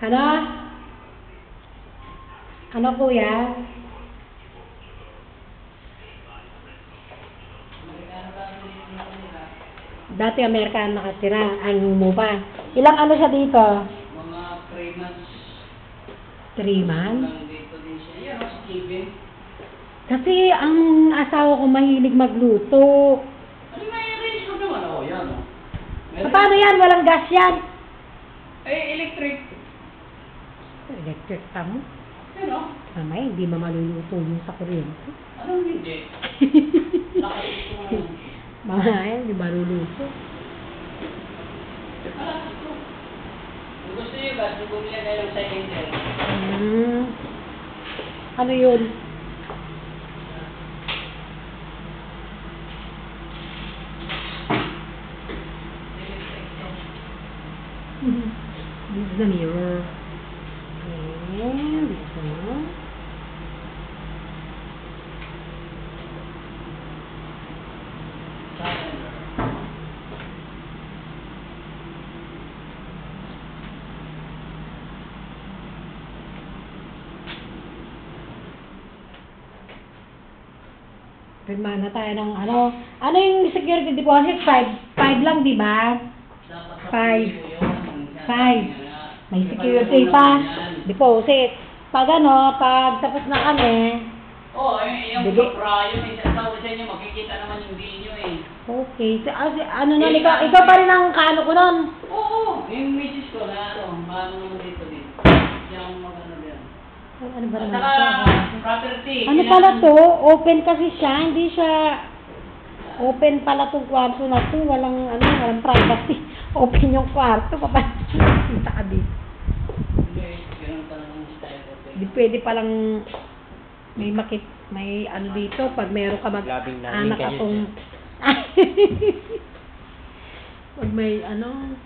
Ano? Ano kuya? Dati Amerikano nakatira. Ano mo pa? Ilang ano siya dito? Mga 3 months. 3 months? Lang dito din siya. Yan, si Kevin. Kasi ang asawa ko mahilig magluto. Ano may range ko naman? Oo, yan. Paano yan? Walang gas yan? Electric. Electric ka mo? Yan o. Mamaya, hindi maluluto mo sa kuryente. Anong hindi? Nakalit ko nga. Mamaya, hindi maluluto. Alakas ko. Kung gusto nyo ba, bumili kayo ng cylinder. Ano yun? This is the mirror. And this one. Pirma na tayo ng ano. Ano yung security deposit? 5 lang, di ba? 5. May security pa. Deposit. Pag ano, pag tapos na kami. Oo, yung prayo, may sasawa sa inyo, makikita naman yung video eh. Okay. Ano na, ikaw pa rin ang kaano ko nun. Oo, yung misis ko na maano naman dito din. Yung magano din. Ano ba naman Saka, ito? property. Ano pala to? Open kasi siya. Hindi siya open pala tong kwarto na to. Walang privacy. Open yung kwarto. Papakita ka dito. Ganun talagang style ko. Hindi pwede palang may ano dito. Pag meron ka anak atong pag may ano.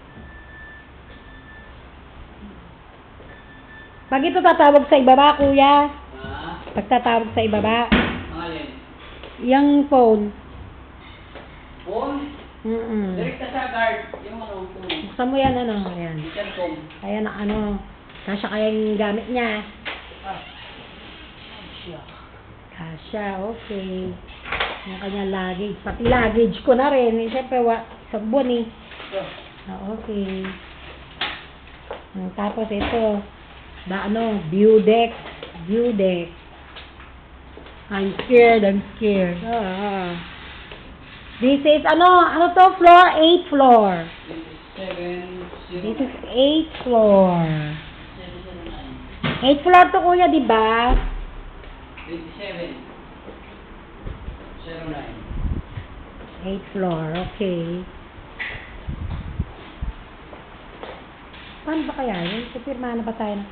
Pag ito tatawag sa ibaba, kuya. Pag tatawag sa ibaba. Alin? Yung phone. Phone? Direct ka sa guard. Yung ano, phone. Buksan mo yan, ano. Ayan. Cellphone. Ayan, ano. Kasya kaya yung gamit niya. Kasya, okay. Yung kanya luggage. Pati luggage ko na rin. Siyempre, isang buwan eh. Okay. Tapos ito. View deck. I'm scared. This is, ano to? Floor? 8th floor. 7, This is 8th floor. 8th floor to, kuya, di ba? 27. 09. 8th floor, okay. Paano ba kaya yun? Pipirma na ba tayo?